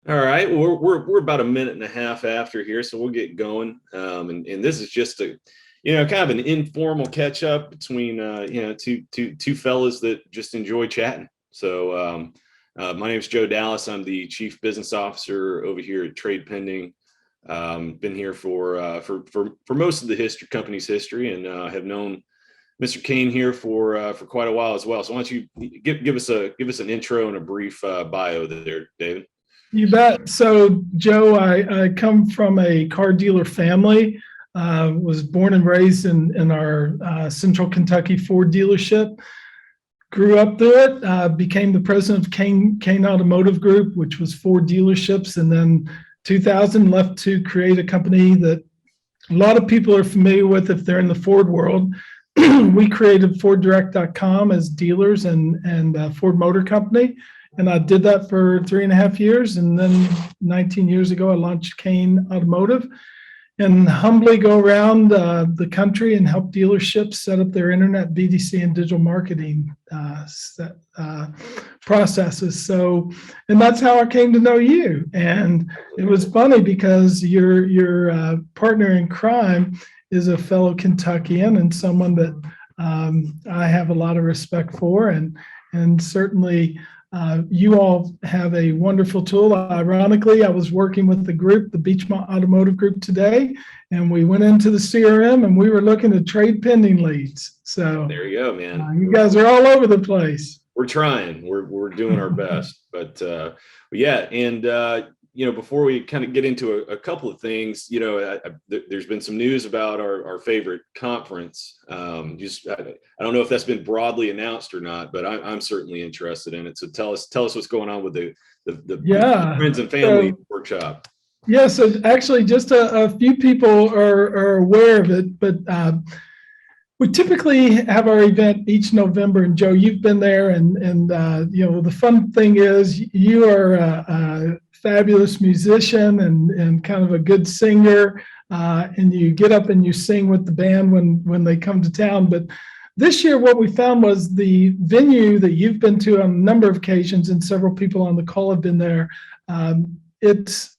All right, well, we're about a minute and a half after here, so we'll get going. And this is just a, kind of an informal catch up between two fellas that just enjoy chatting. My name is Joe Dallas. I'm the Chief Business Officer over here at TradePending. Been here for most of the company's history, and have known Mr. Kain here for quite a while as well. So why don't you give us an intro and a brief bio there, David? You bet. So, Joe, I come from a car dealer family. Was born and raised in our Central Kentucky Ford dealership. Grew up through it. Became the president of Kain Automotive Group, which was 4 dealerships, and then 2000 left to create a company that a lot of people are familiar with if they're in the Ford world. We created FordDirect.com as dealers and Ford Motor Company. And I did that for 3.5 years. And then 19 years ago, I launched Kain Automotive and humbly go around the country and help dealerships set up their internet, BDC, and digital marketing processes. So, and that's how I came to know you. And it was funny because your partner in crime is a fellow Kentuckian and someone that I have a lot of respect for, and certainly you all have a wonderful tool. Ironically, I was working with the group, the Beachmont Automotive Group today, and we went into the CRM and we were looking at trade pending leads. So there you go, man. You guys are all over the place. We're trying. We're doing our best, but yeah. And before we kind of get into a couple of things, there's been some news about our favorite conference. I don't know if that's been broadly announced or not, but I'm certainly interested in it. So tell us what's going on with the Friends and Family Workshop. Yeah, so actually just a few people are aware of it, but we typically have our event each November, and Joe, you've been there, and the fun thing is you are a fabulous musician and kind of a good singer, and you get up and you sing with the band when they come to town. But this year, what we found was the venue that you've been to on a number of occasions, and several people on the call have been there. It's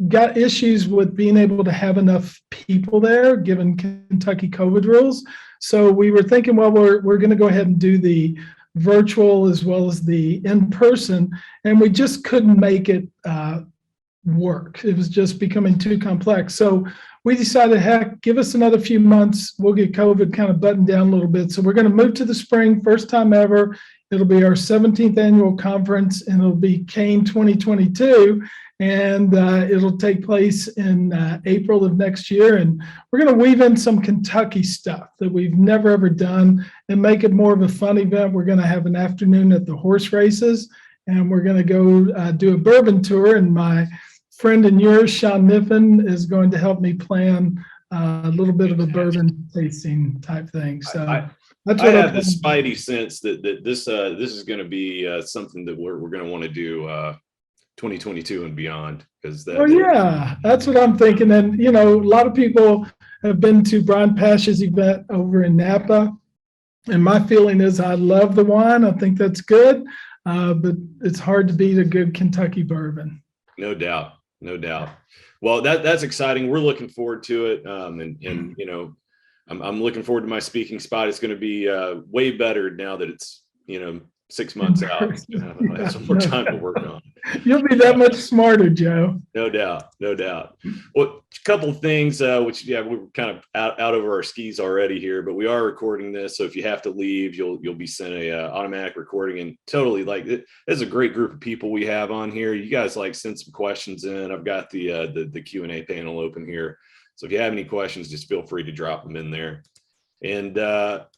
got issues with being able to have enough people there, given Kentucky COVID rules. So we were thinking, well, we're going to go ahead and do the virtual as well as the in-person, and we just couldn't make it work. It was just becoming too complex. So we decided, heck, give us another few months. We'll get COVID kind of buttoned down a little bit. So we're going to move to the spring, first time ever. It'll be our 17th annual conference, and it'll be Kain 2022. And it'll take place in April of next year. And we're going to weave in some Kentucky stuff that we've never, ever done and make it more of a fun event. We're going to have an afternoon at the horse races, and we're going to go do a bourbon tour. And my friend and yours, Sean Niffen, is going to help me plan a little bit of a bourbon tasting type thing. So I have the spidey sense that this is going to be something that we're going to want to do 2022 and beyond, because that's what I'm thinking. And a lot of people have been to Brian Pash's event over in Napa, and my feeling is I love the wine. I think that's good, but it's hard to beat a good Kentucky bourbon. No doubt. Well, that's exciting. We're looking forward to it, and I'm looking forward to my speaking spot. It's going to be way better now that it's 6 months out. I have some more time to work on. You'll be that much smarter, Joe. No doubt. Well, a couple of things, which we're kind of out over our skis already here, but we are recording this. So if you have to leave, you'll be sent a automatic recording. And totally, it's a great group of people we have on here. You guys send some questions in. I've got the Q&A panel open here. So if you have any questions, just feel free to drop them in there. And a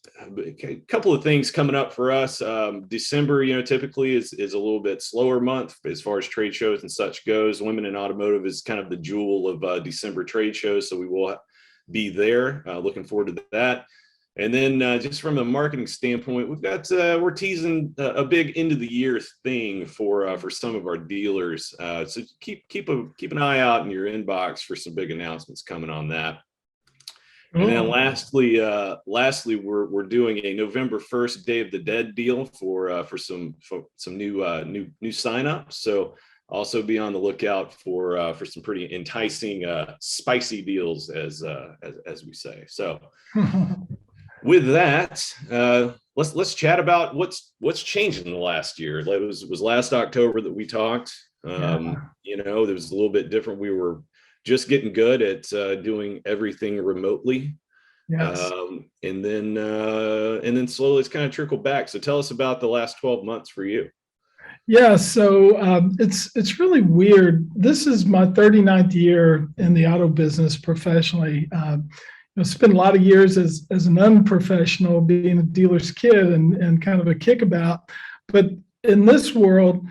couple of things coming up for us. December, typically is a little bit slower month as far as trade shows and such goes. Women in Automotive is kind of the jewel of December trade shows, so we will be there. Looking forward to that. And then just from a marketing standpoint, we're teasing a big end of the year thing for some of our dealers. So keep an eye out in your inbox for some big announcements coming on that. And then lastly, we're doing a November 1st Day of the Dead deal for some new signups. So Also be on the lookout for some pretty enticing, spicy deals, as we say. So with that, let's chat about what's changed in the last year. It was last October that we talked. There was a little bit different. We were just getting good at doing everything remotely. Yes. And then slowly it's kind of trickled back. So tell us about the last 12 months for you. Yeah, so it's really weird. This is my 39th year in the auto business professionally. Spent a lot of years as an unprofessional, being a dealer's kid and kind of a kickabout. But in this world,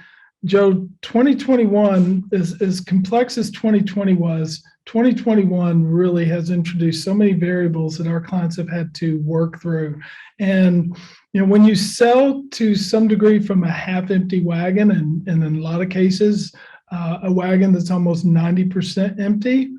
Joe, 2021 is as complex as 2020 was. 2021 really has introduced so many variables that our clients have had to work through. And when you sell to some degree from a half-empty wagon, and in a lot of cases, a wagon that's almost 90% empty.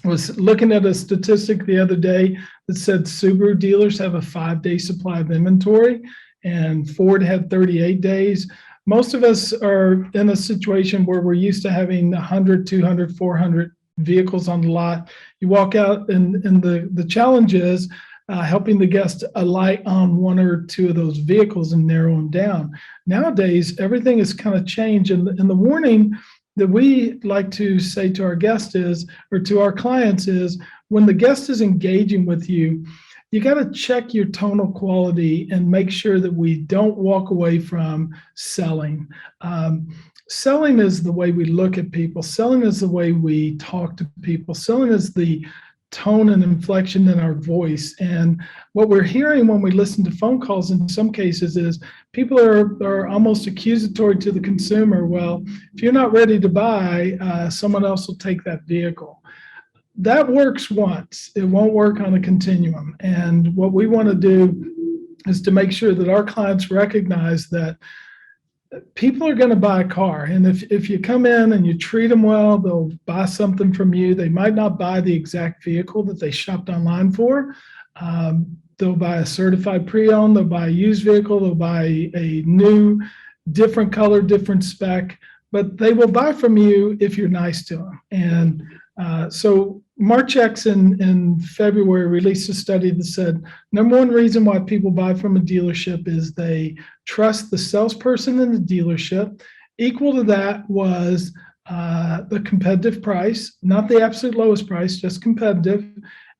I was looking at a statistic the other day that said Subaru dealers have a 5-day supply of inventory, and Ford had 38 days. Most of us are in a situation where we're used to having 100, 200, 400 vehicles on the lot. You walk out, and the challenge is helping the guest alight on one or two of those vehicles and narrow them down. Nowadays, everything has kind of changed, and the warning that we like to say to our guests is, or to our clients is, when the guest is engaging with you, you got to check your tonal quality and make sure that we don't walk away from selling. Selling is the way we look at people. Selling is the way we talk to people. Selling is the tone and inflection in our voice. And what we're hearing when we listen to phone calls in some cases is people are almost accusatory to the consumer. Well, if you're not ready to buy, someone else will take that vehicle. That works once. It won't work on a continuum. And what we want to do is to make sure that our clients recognize that people are going to buy a car. And if you come in and you treat them well, they'll buy something from you. They might not buy the exact vehicle that they shopped online for. They'll buy a certified pre-owned, they'll buy a used vehicle, they'll buy a new, different color, different spec, but they will buy from you if you're nice to them. And so Marchex in February released a study that said number one reason why people buy from a dealership is they trust the salesperson in the dealership. Equal to that was the competitive price, not the absolute lowest price, just competitive.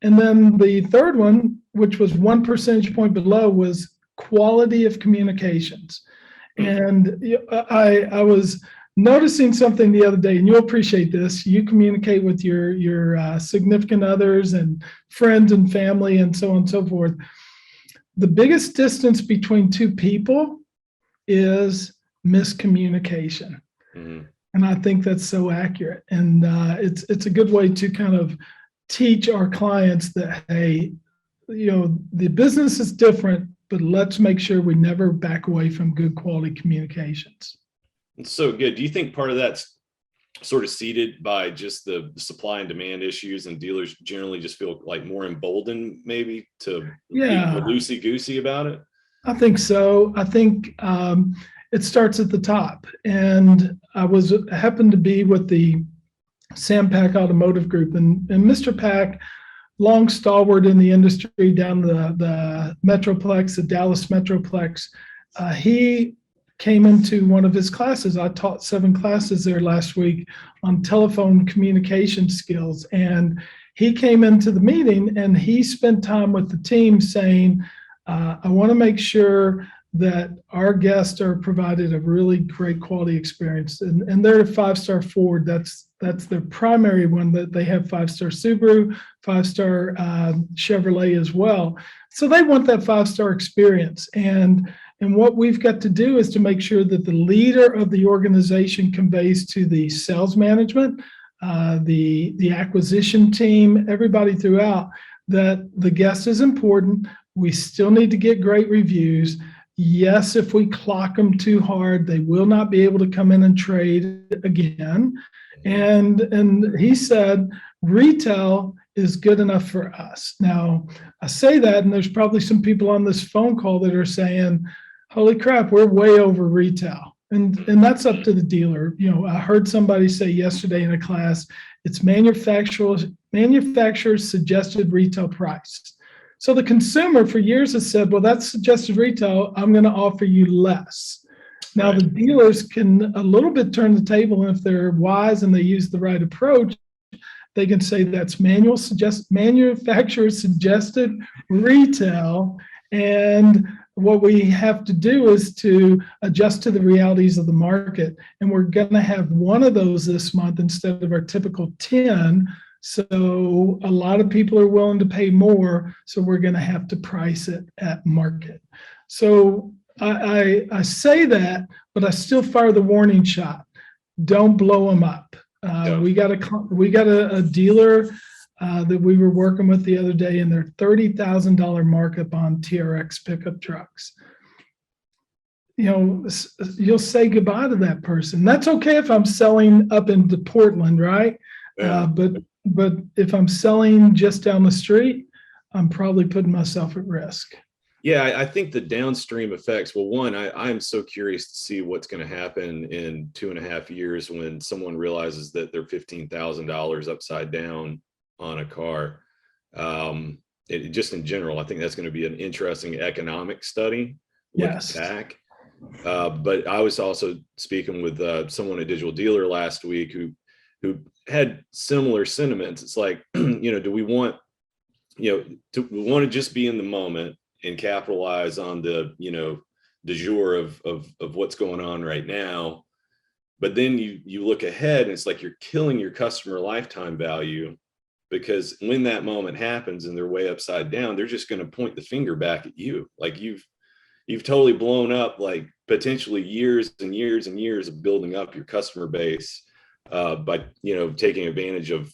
And then the third one, which was 1 percentage point below, was quality of communications. And I was noticing something the other day, and you'll appreciate this. You communicate with your significant others and friends and family and so on and so forth. The biggest distance between two people is miscommunication. Mm-hmm. And I think that's so accurate. And it's a good way to kind of teach our clients that, hey, the business is different, but let's make sure we never back away from good quality communications. It's so good. Do you think part of that's sort of seeded by just the supply and demand issues, and dealers generally just feel like more emboldened maybe to be loosey-goosey about it? I think so. I think it starts at the top. And I happened to be with the Kain Automotive Group, and Mr. Pack, long stalwart in the industry down the Metroplex, the Dallas Metroplex, he came into one of his classes. I taught 7 classes there last week on telephone communication skills. And he came into the meeting and he spent time with the team saying, I want to make sure that our guests are provided a really great quality experience. And they're a 5-star Ford. That's their primary one, that they have 5-star Subaru, 5-star Chevrolet as well. So they want that 5-star experience. And what we've got to do is to make sure that the leader of the organization conveys to the sales management, the acquisition team, everybody throughout, that the guest is important. We still need to get great reviews. Yes, if we clock them too hard, they will not be able to come in and trade again. And he said, retail is good enough for us. Now, I say that, and there's probably some people on this phone call that are saying, holy crap, we're way over retail. And that's up to the dealer. You know, I heard somebody say yesterday in a class, it's manufacturer's suggested retail price. So the consumer for years has said, well, that's suggested retail. I'm going to offer you less. Now Right. the dealers can a little bit turn the table, and if they're wise and they use the right approach, they can say that's manufacturer suggested retail. And what we have to do is to adjust to the realities of the market. And we're going to have one of those this month instead of our typical 10. So a lot of people are willing to pay more. So we're going to have to price it at market. So I say that, but I still fire the warning shot. Don't blow them up. We got a dealer that we were working with the other day, and their $30,000 markup on TRX pickup trucks. You know, you'll say goodbye to that person. That's okay if I'm selling up into Portland, right? Yeah. But if I'm selling just down the street, I'm probably putting myself at risk. Yeah, I think the downstream effects. Well, one, I'm so curious to see what's going to happen in 2.5 years when someone realizes that they're $15,000 upside down on a car. Just in general, I think that's going to be an interesting economic study looking back. But I was also speaking with someone, a digital dealer last week, who had similar sentiments. It's like, do we want to just be in the moment and capitalize on the du jour of what's going on right now, but then you look ahead and it's like you're killing your customer lifetime value, because when that moment happens and they're way upside down, they're just going to point the finger back at you. Like you've totally blown up like potentially years and years and years of building up your customer base by taking advantage of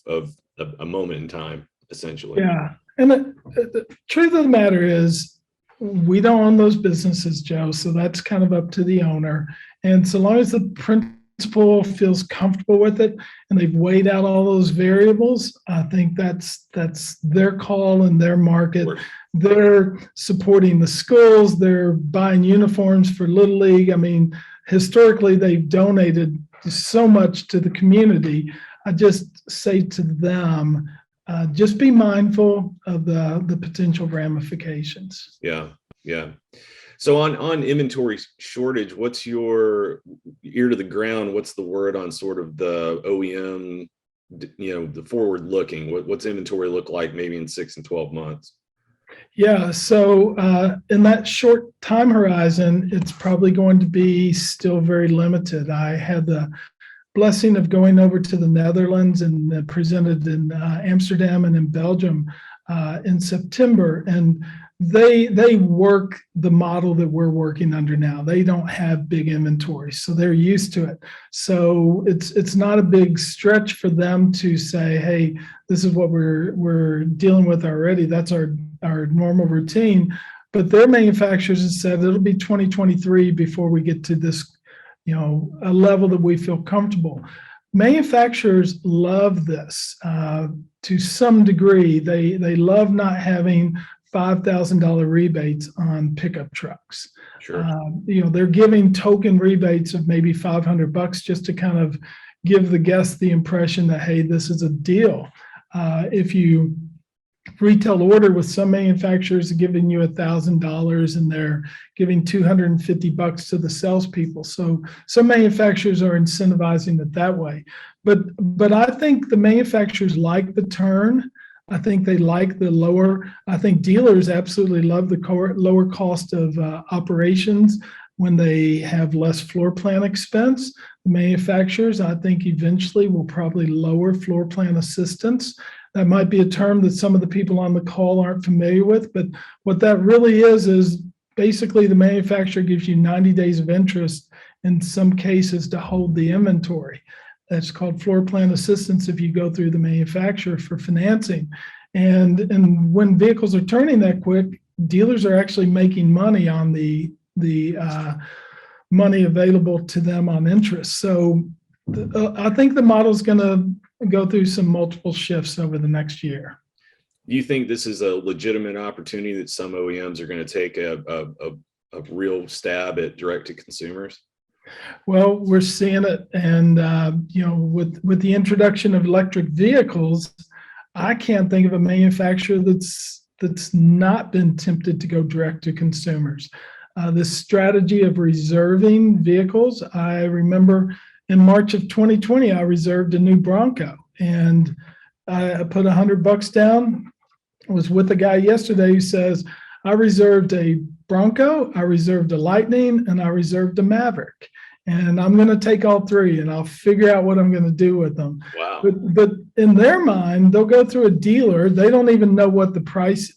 a moment in time, essentially. Yeah, and the truth of the matter is, we don't own those businesses, Joe, so that's kind of up to the owner. And so long as the principal feels comfortable with it and they've weighed out all those variables, I think that's their call and their market. They're supporting the schools. They're buying uniforms for Little League. I mean, historically, they've donated so much to the community. I just say to them, just be mindful of the potential ramifications. Yeah. So on inventory shortage, what's your ear to the ground? What's the word on sort of the OEM, the forward looking? What's inventory look like maybe in 6 and 12 months? Yeah, so in that short time horizon, it's probably going to be still very limited. I had the blessing of going over to the Netherlands and presented in Amsterdam and in Belgium in September, and they work the model that we're working under now. They don't have big inventory, so they're used to it. So it's not a big stretch for them to say, hey, this is what we're dealing with already. That's our normal routine. But their manufacturers have said it'll be 2023 before we get to this, a level that we feel comfortable. Manufacturers love this to some degree. They love not having $5,000 rebates on pickup trucks. Sure. They're giving token rebates of maybe $500 just to kind of give the guest the impression that, hey, this is a deal. If you retail order with some manufacturers giving you $1,000 and they're giving $250 to the salespeople. So some manufacturers are incentivizing it that way. But I think the manufacturers like the turn. I think they like the lower. I think dealers absolutely love the lower cost of operations when they have less floor plan expense. The manufacturers, I think, eventually will probably lower floor plan assistance. That might be a term that some of the people on the call aren't familiar with, but what that really is basically the manufacturer gives you 90 days of interest in some cases to hold the inventory. That's called floor plan assistance if you go through the manufacturer for financing. And when vehicles are turning that quick, dealers are actually making money on the money available to them on interest. So I think the model is going to go through some multiple shifts over the next year. Do you think this is a legitimate opportunity that some OEMs are going to take a real stab at direct to consumers? Well, we're seeing it, and with the introduction of electric vehicles, I can't think of a manufacturer that's not been tempted to go direct to consumers. This strategy of reserving vehicles, I remember in March of 2020, I reserved a new Bronco, and I put $100 down. I was with a guy yesterday who says, I reserved a Bronco, I reserved a Lightning, and I reserved a Maverick. And I'm going to take all three and I'll figure out what I'm going to do with them. Wow. But in their mind, they'll go through a dealer. They don't even know what the price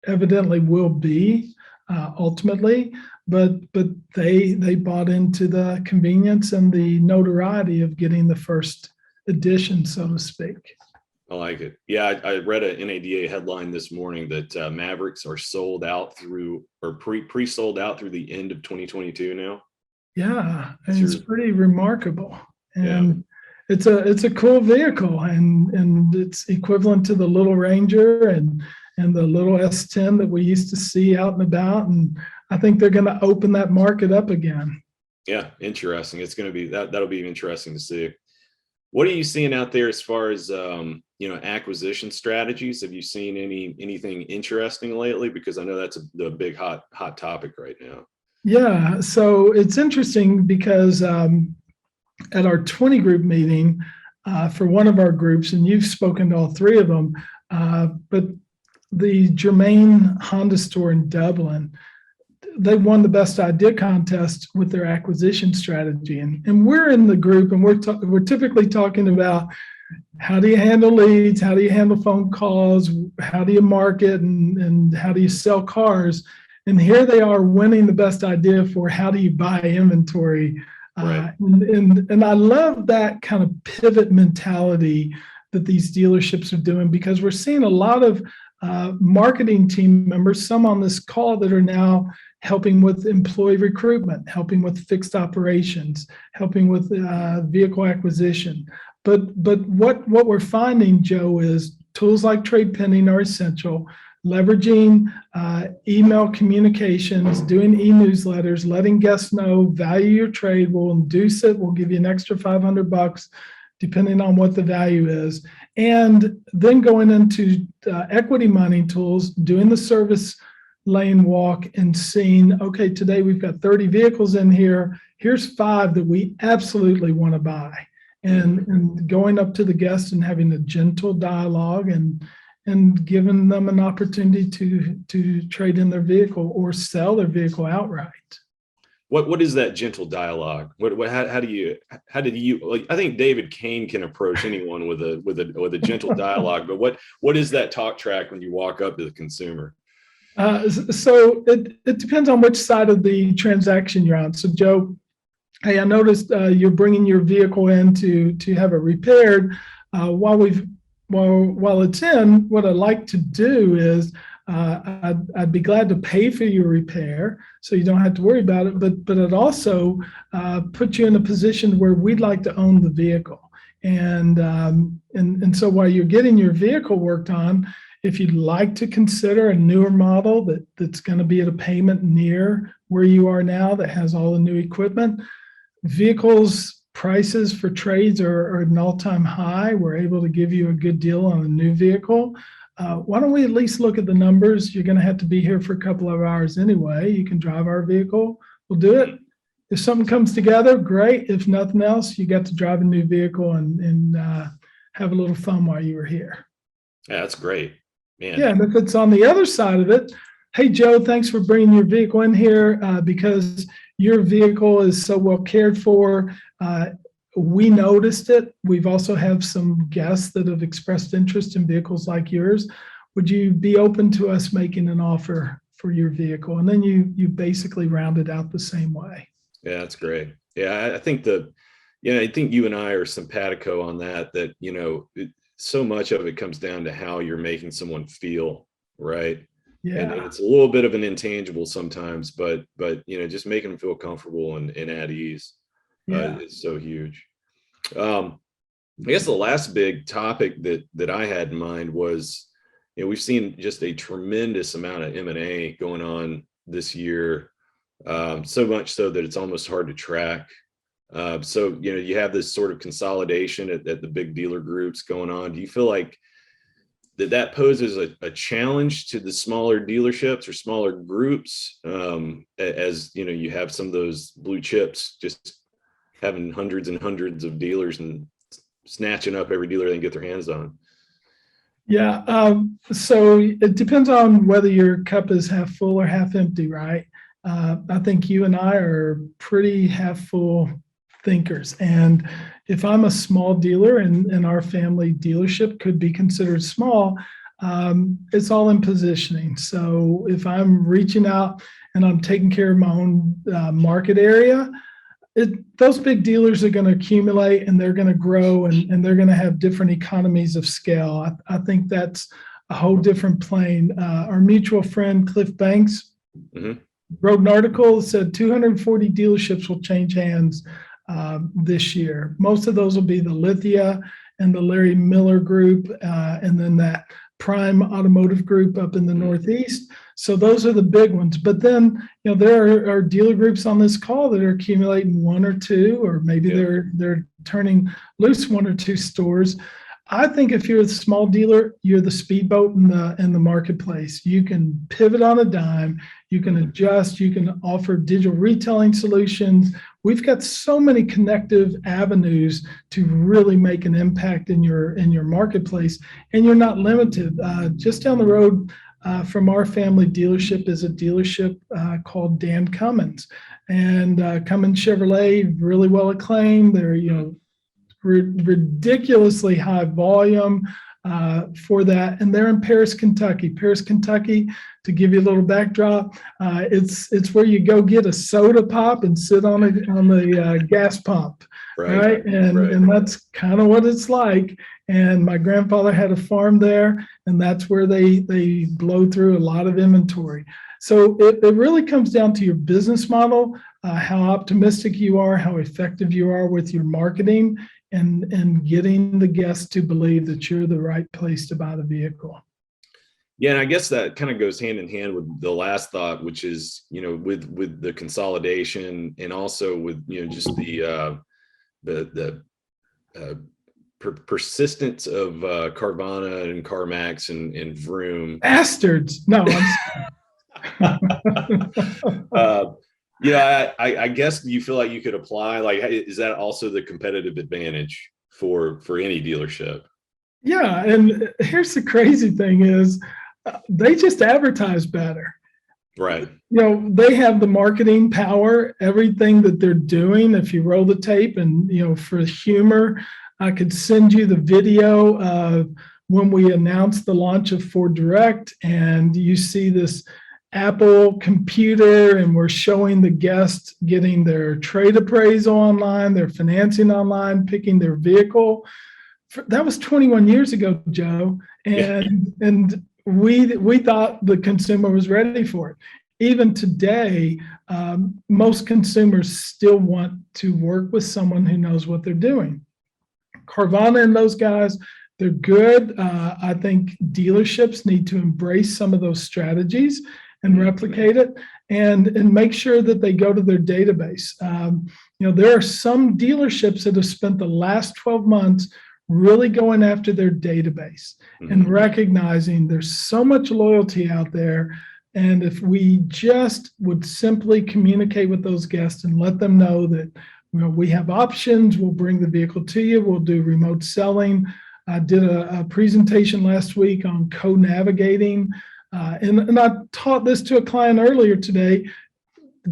evidently will be ultimately, but they bought into the convenience and the notoriety of getting the first edition, so to speak. I like it. Yeah, I read an NADA headline this morning that Mavericks are sold out through, or pre-sold out through the end of 2022 now. Yeah, and it's pretty remarkable. Yeah. And it's a cool vehicle, and it's equivalent to the little Ranger and the little S10 that we used to see out and about. And I think they're going to open that market up again. Yeah, interesting. It's going to be that'll be interesting to see. What are you seeing out there as far as acquisition strategies? Have you seen anything interesting lately? Because I know that's the big hot topic right now. Yeah, so it's interesting because at our 20 group meeting for one of our groups, and you've spoken to all three of them, but the Germain Honda store in Dublin, they won the best idea contest with their acquisition strategy. And we're in the group, and we're typically talking about how do you handle leads, how do you handle phone calls, how do you market, and how do you sell cars. And here they are winning the best idea for how do you buy inventory. Right. And I love that kind of pivot mentality that these dealerships are doing, because we're seeing a lot of marketing team members, some on this call, that are now helping with employee recruitment, helping with fixed operations, helping with vehicle acquisition. But what we're finding, Joe, is tools like TradePending are essential. Leveraging email communications, doing e-newsletters, letting guests know, value your trade, we'll induce it, we'll give you an extra $500 depending on what the value is. And then going into equity mining tools, doing the service lane walk and seeing, okay, today we've got 30 vehicles in here, here's 5 that we absolutely want to buy. And going up to the guests and having a gentle dialogue and giving them an opportunity to trade in their vehicle or sell their vehicle outright. What is that gentle dialogue? How did you like, I think David Kain can approach anyone with a gentle dialogue, but what is that talk track when you walk up to the consumer? So it depends on which side of the transaction you're on. So Joe, hey, I noticed you're bringing your vehicle in to have it repaired. While it's in, what I'd like to do is I'd be glad to pay for your repair so you don't have to worry about it. But it also put you in a position where we'd like to own the vehicle. And so while you're getting your vehicle worked on, if you'd like to consider a newer model that's going to be at a payment near where you are now, that has all the new equipment, vehicles prices for trades are at an all-time high. We're able to give you a good deal on a new vehicle. Why don't we at least look at the numbers? You're going to have to be here for a couple of hours anyway. You can drive our vehicle. We'll do it. If something comes together, great. If nothing else, you got to drive a new vehicle and have a little fun while you were here. Yeah, that's great, man. Yeah, and if it's on the other side of it, hey, Joe, thanks for bringing your vehicle in here because your vehicle is so well cared for. We noticed it. We've also have some guests that have expressed interest in vehicles like yours. Would you be open to us making an offer for your vehicle? And then you basically round it out the same way. Yeah, that's great. Yeah, I think I think you and I are simpatico on that, so much of it comes down to how you're making someone feel, right? Yeah. And it's a little bit of an intangible sometimes, but just making them feel comfortable and at ease is so huge. I guess the last big topic that I had in mind was, we've seen just a tremendous amount of M&A going on this year, so much so that it's almost hard to track So, you have this sort of consolidation at the big dealer groups going on. Do you feel like that poses a challenge to the smaller dealerships or smaller groups, as you have some of those blue chips just having hundreds and hundreds of dealers and snatching up every dealer they can get their hands on? Yeah. So it depends on whether your cup is half full or half empty, right? I think you and I are pretty half full thinkers. And if I'm a small dealer and our family dealership could be considered small, it's all in positioning. So if I'm reaching out and I'm taking care of my own market area, those big dealers are going to accumulate and they're going to grow and they're going to have different economies of scale. I think that's a whole different plane. Our mutual friend, Cliff Banks, wrote an article that said 240 dealerships will change hands this year. Most of those will be the Lithia and the Larry Miller group, and then that Prime Automotive group up in the Northeast. So those are the big ones. But then, there are dealer groups on this call that are accumulating one or two, or maybe they're turning loose one or two stores. I think if you're a small dealer, you're the speedboat in the marketplace. You can pivot on a dime, you can adjust, you can offer digital retailing solutions. We've got so many connective avenues to really make an impact in your marketplace, and you're not limited. Just down the road from our family dealership is a dealership called Dan Cummins, and Cummins Chevrolet, really well acclaimed. They're ridiculously high volume for that, and they're in Paris, Kentucky. Paris, Kentucky, to give you a little backdrop, it's where you go get a soda pop and sit on the gas pump, right? And that's kind of what it's like. And my grandfather had a farm there, and that's where they blow through a lot of inventory. So it really comes down to your business model, how optimistic you are, how effective you are with your marketing, and getting the guests to believe that you're the right place to buy the vehicle. Yeah, and I guess that kind of goes hand in hand with the last thought, which is, with the consolidation, and also with just the persistence of Carvana and CarVooMax and Vroom. Bastards! No. I guess you feel like you could apply, like, is that also the competitive advantage for any dealership? Yeah, and here's the crazy thing is they just advertise better. Right. They have the marketing power, everything that they're doing. If you roll the tape and, for humor, I could send you the video of when we announced the launch of Ford Direct, and you see this Apple computer, and we're showing the guests getting their trade appraisal online, their financing online, picking their vehicle. That was 21 years ago, Joe, and we thought the consumer was ready for it. Even today, most consumers still want to work with someone who knows what they're doing. Carvana and those guys, they're good. I think dealerships need to embrace some of those strategies and replicate it, and make sure that they go to their database. There are some dealerships that have spent the last 12 months really going after their database and recognizing there's so much loyalty out there. And if we just would simply communicate with those guests and let them know that we have options, we'll bring the vehicle to you, we'll do remote selling. I did a presentation last week on co-navigating. And I taught this to a client earlier today.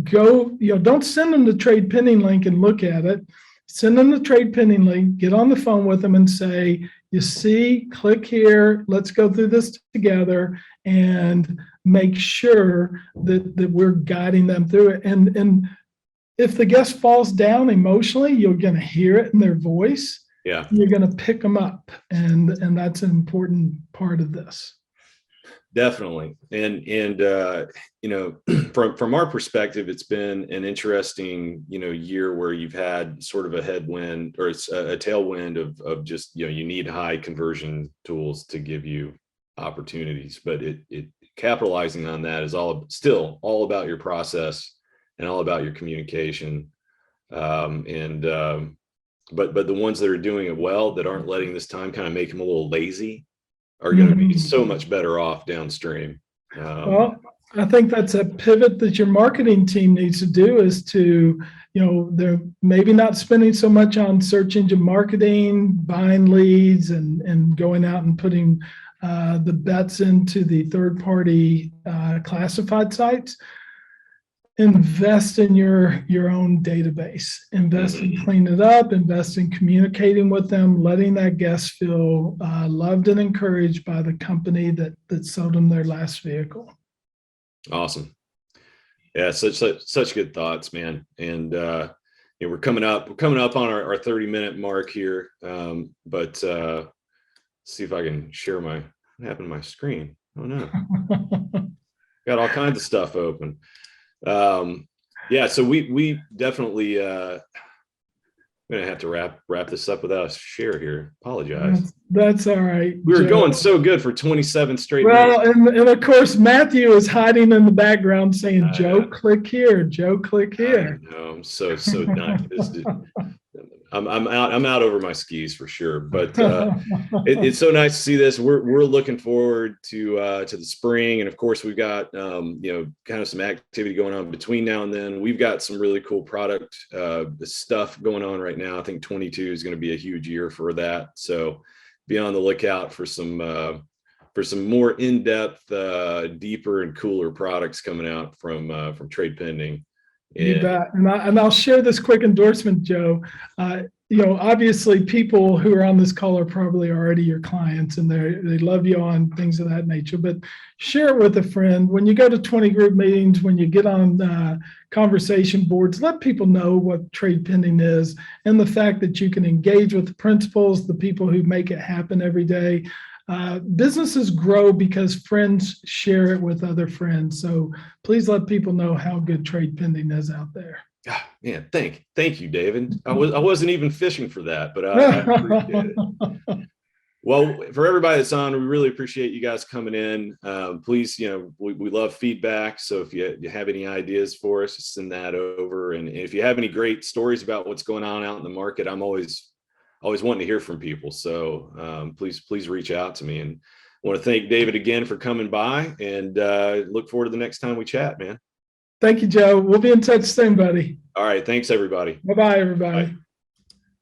Don't send them the trade pending link and look at it. Send them the trade pending link, get on the phone with them and say, you see, click here, let's go through this together, and make sure that we're guiding them through it. And if the guest falls down emotionally, you're going to hear it in their voice. Yeah. You're going to pick them up. And that's an important part of this. Definitely. And from our perspective, it's been an interesting, year where you've had sort of a headwind, or it's a tailwind of just, you need high conversion tools to give you opportunities, but it capitalizing on that is still all about your process and all about your communication. But the ones that are doing it well, that aren't letting this time kind of make them a little lazy, are going to be so much better off downstream. Well, I think that's a pivot that your marketing team needs to do, is to, they're maybe not spending so much on search engine marketing, buying leads, and going out and putting the bets into the third-party classified sites. Invest in your own database, invest in cleaning it up, invest in communicating with them, letting that guest feel loved and encouraged by the company that sold them their last vehicle. Awesome. Yeah, such good thoughts, man. And we're coming up on our 30-minute mark here. But see if I can share what happened to my screen. Oh no. Got all kinds of stuff open. Yeah, so we definitely I'm gonna have to wrap this up without a share here. Apologize. That's all right. We were going so good for 27 straight minutes. minutes. And of course Matthew is hiding in the background saying, Joe, click here, Joe, click here. I know, I'm so not. I'm out over my skis for sure, but it's so nice to see this. We're looking forward to the spring, and of course we've got kind of some activity going on between now and then. We've got some really cool product stuff going on right now. I think 22 is going to be a huge year for that, so be on the lookout for some more in-depth, deeper and cooler products coming out from TradePending. You bet. And I'll share this quick endorsement, Joe. Obviously people who are on this call are probably already your clients, and they love you on things of that nature, but share it with a friend. When you go to 20 group meetings, when you get on conversation boards, let people know what TradePending is, and the fact that you can engage with the principals, the people who make it happen every day. Businesses grow because friends share it with other friends. So please let people know how good TradePending is out there. Man, thank you, David. I wasn't even fishing for that, but I appreciate it. Well, for everybody that's on, we really appreciate you guys coming in. Please, we love feedback. So if you have any ideas for us, just send that over. And if you have any great stories about what's going on out in the market, I'm always wanting to hear from people. So please reach out to me. And I want to thank David again for coming by, and look forward to the next time we chat, man. Thank you, Joe. We'll be in touch soon, buddy. All right. Thanks, everybody. Bye-bye, everybody. Bye.